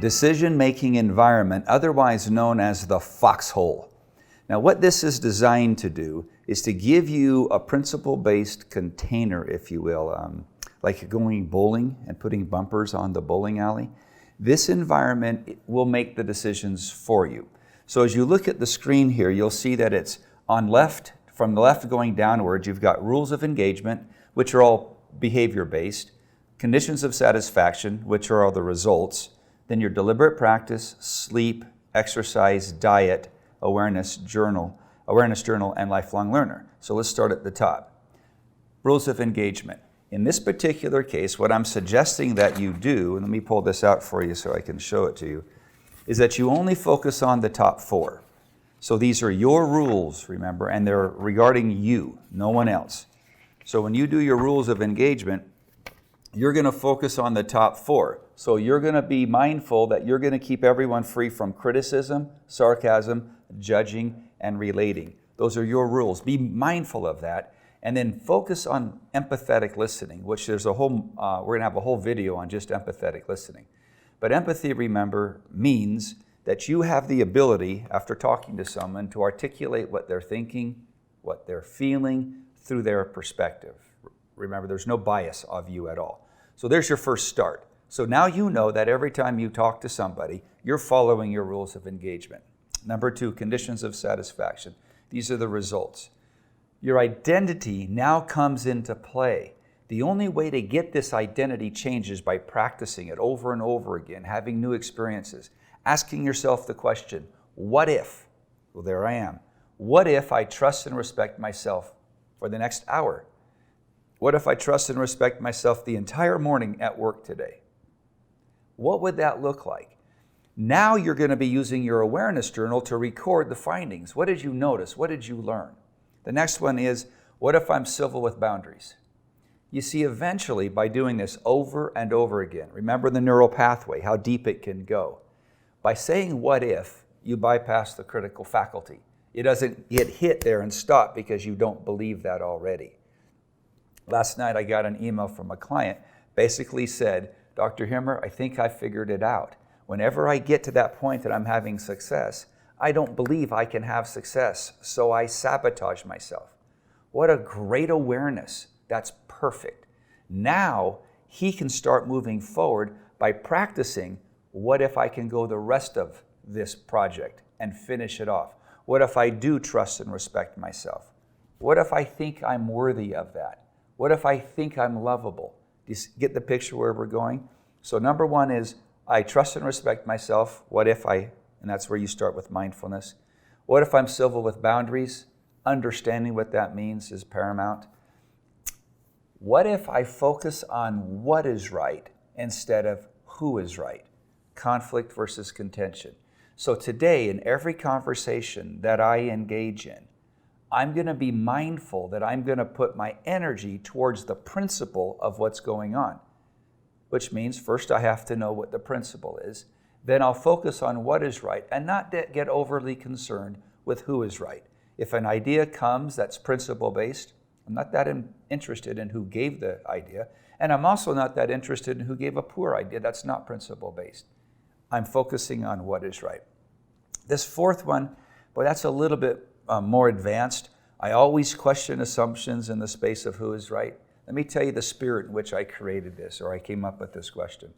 decision-making environment, otherwise known as the Foxhole. Now, what this is designed to do is to give you a principle-based container, if you will, like going bowling and putting bumpers on the bowling alley. This environment will make the decisions for you. So as you look at the screen here, you'll see that it's on left, from the left going downwards, you've got rules of engagement, which are all behavior-based, conditions of satisfaction, which are all the results, then your deliberate practice, sleep, exercise, diet, awareness journal, and lifelong learner. So let's start at the top. Rules of engagement. In this particular case, what I'm suggesting that you do, and let me pull this out for you so I can show it to you, is that you only focus on the top 4. So these are your rules, remember, and they're regarding you, no one else. So when you do your rules of engagement, you're going to focus on the top 4. So you're going to be mindful that you're going to keep everyone free from criticism, sarcasm, judging, and relating. Those are your rules. Be mindful of that. And then focus on empathetic listening, which there's a whole, we're going to have a whole video on just empathetic listening. But empathy, remember, means that you have the ability, after talking to someone, to articulate what they're thinking, what they're feeling through their perspective. Remember, there's no bias of you at all. So there's your first start. So now you know that every time you talk to somebody, you're following your rules of engagement. Number 2, conditions of satisfaction. These are the results. Your identity now comes into play. The only way to get this identity change is by practicing it over and over again, having new experiences, asking yourself the question, what if? Well, there I am. What if I trust and respect myself for the next hour? What if I trust and respect myself the entire morning at work today? What would that look like? Now you're going to be using your awareness journal to record the findings. What did you notice? What did you learn? The next one is, what if I'm civil with boundaries? You see, eventually, by doing this over and over again, remember the neural pathway, how deep it can go. By saying what if, you bypass the critical faculty. It doesn't get hit there and stop because you don't believe that already. Last night I got an email from a client, basically said, Dr. Himmer, I think I figured it out. Whenever I get to that point that I'm having success, I don't believe I can have success, so I sabotage myself. What a great awareness. That's perfect. Now he can start moving forward by practicing, what if I can go the rest of this project and finish it off? What if I do trust and respect myself? What if I think I'm worthy of that? What if I think I'm lovable? Do you get the picture where we're going? So number 1 is, I trust and respect myself. What if I, and that's where you start with mindfulness. What if I'm civil with boundaries? Understanding what that means is paramount. What if I focus on what is right instead of who is right? Conflict versus contention. So today, in every conversation that I engage in, I'm going to be mindful that I'm going to put my energy towards the principle of what's going on, which means first I have to know what the principle is. Then I'll focus on what is right and not get overly concerned with who is right. If an idea comes that's principle-based, I'm not that interested in who gave the idea, and I'm also not that interested in who gave a poor idea. That's not principle-based. I'm focusing on what is right. This 4th one, boy, that's a little bit more advanced. I always question assumptions in the space of who is right. Let me tell you the spirit in which I created this, or I came up with this question.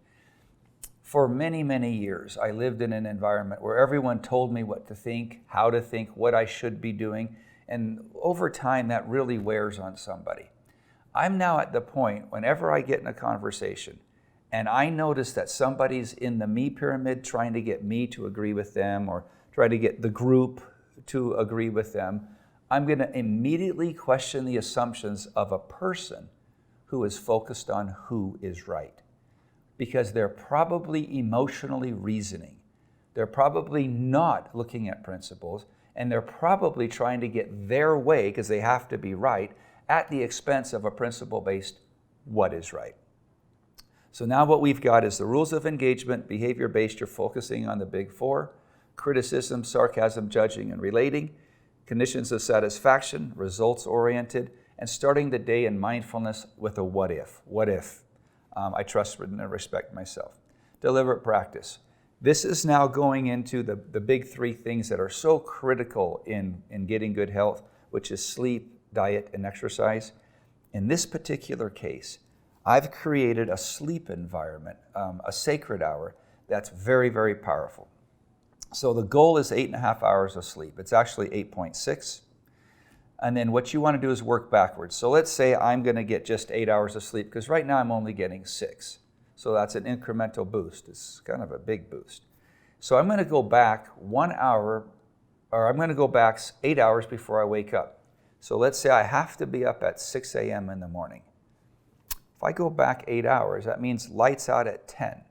For many, many years, I lived in an environment where everyone told me what to think, how to think, what I should be doing, and over time, that really wears on somebody. I'm now at the point, whenever I get in a conversation, and I notice that somebody's in the me pyramid trying to get me to agree with them, or try to get the group to agree with them, I'm going to immediately question the assumptions of a person who is focused on who is right. Because they're probably emotionally reasoning. They're probably not looking at principles, and they're probably trying to get their way, because they have to be right, at the expense of a principle-based what is right. So now what we've got is the rules of engagement, behavior-based, you're focusing on the big 4, criticism, sarcasm, judging, and relating, conditions of satisfaction, results-oriented, and starting the day in mindfulness with a what if. What if I trust and respect myself? Deliberate practice. This is now going into the big three things that are so critical in getting good health, which is sleep, diet, and exercise. In this particular case, I've created a sleep environment, a sacred hour, that's very, very powerful. So the goal is 8.5 hours of sleep. It's actually 8.6. And then what you want to do is work backwards. So let's say I'm going to get just 8 hours of sleep, because right now I'm only getting 6. So that's an incremental boost. It's kind of a big boost. So I'm going to go back 1 hour, or I'm going to go back 8 hours before I wake up. So let's say I have to be up at 6 a.m. in the morning. If I go back 8 hours, that means lights out at 10.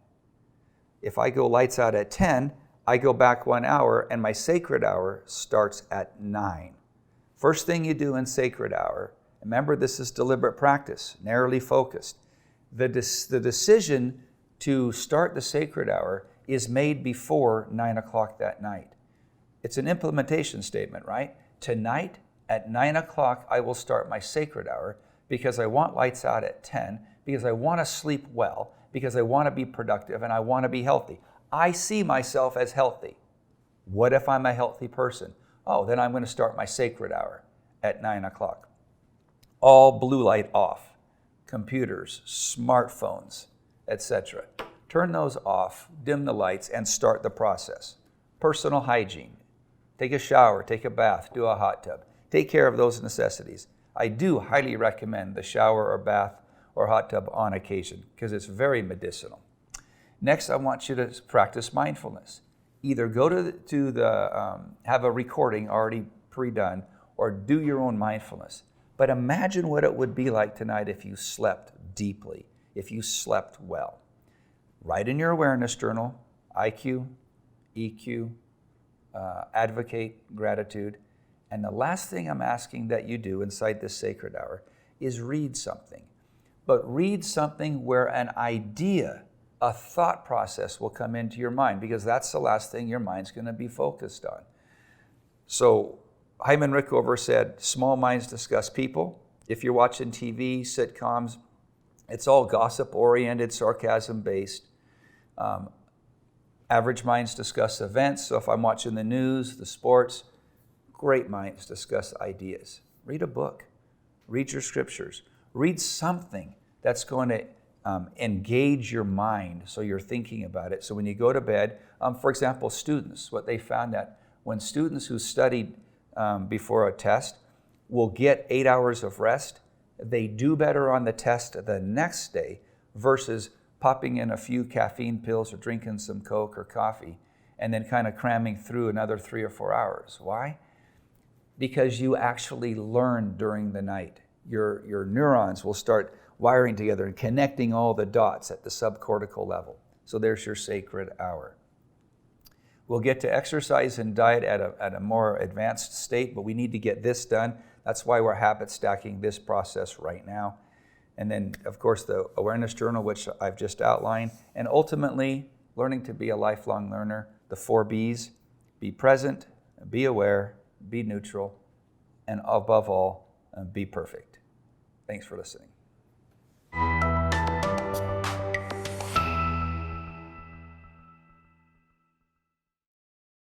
If I go lights out at 10, I go back 1 hour, and my sacred hour starts at 9. First thing you do in sacred hour, remember this is deliberate practice, narrowly focused. The decision to start the sacred hour is made before 9 o'clock that night. It's an implementation statement, right? Tonight at 9 o'clock, I will start my sacred hour because I want lights out at 10, because I want to sleep well, because I want to be productive and I want to be healthy. I see myself as healthy. What if I'm a healthy person? Oh, then I'm going to start my sacred hour at 9 o'clock. All blue light off. Computers, smartphones, etc. Turn those off, dim the lights, and start the process. Personal hygiene. Take a shower, take a bath, do a hot tub. Take care of those necessities. I do highly recommend the shower or bath or hot tub on occasion because it's very medicinal. Next, I want you to practice mindfulness. Either go have a recording already pre-done, or do your own mindfulness. But imagine what it would be like tonight if you slept deeply, if you slept well. Write in your awareness journal, IQ, EQ, advocate, gratitude. And the last thing I'm asking that you do inside this sacred hour is read something. But read something where an idea, a thought process will come into your mind, because that's the last thing your mind's going to be focused on. So Hyman Rickover said, small minds discuss people. If you're watching TV, sitcoms, it's all gossip-oriented, sarcasm-based. Average minds discuss events. So if I'm watching the news, the sports, great minds discuss ideas. Read a book. Read your scriptures. Read something that's going to engage your mind so you're thinking about it. So when you go to bed, for example, students, what they found that when students who studied before a test will get 8 hours of rest, they do better on the test the next day versus popping in a few caffeine pills or drinking some Coke or coffee and then kind of cramming through another 3 or 4 hours. Why? Because you actually learn during the night. Your neurons will start wiring together and connecting all the dots at the subcortical level. So there's your sacred hour. We'll get to exercise and diet at a more advanced state, but we need to get this done. That's why we're habit stacking this process right now. And then, of course, the awareness journal, which I've just outlined. And ultimately, learning to be a lifelong learner, the 4 B's: be present, be aware, be neutral, and above all, be perfect. Thanks for listening.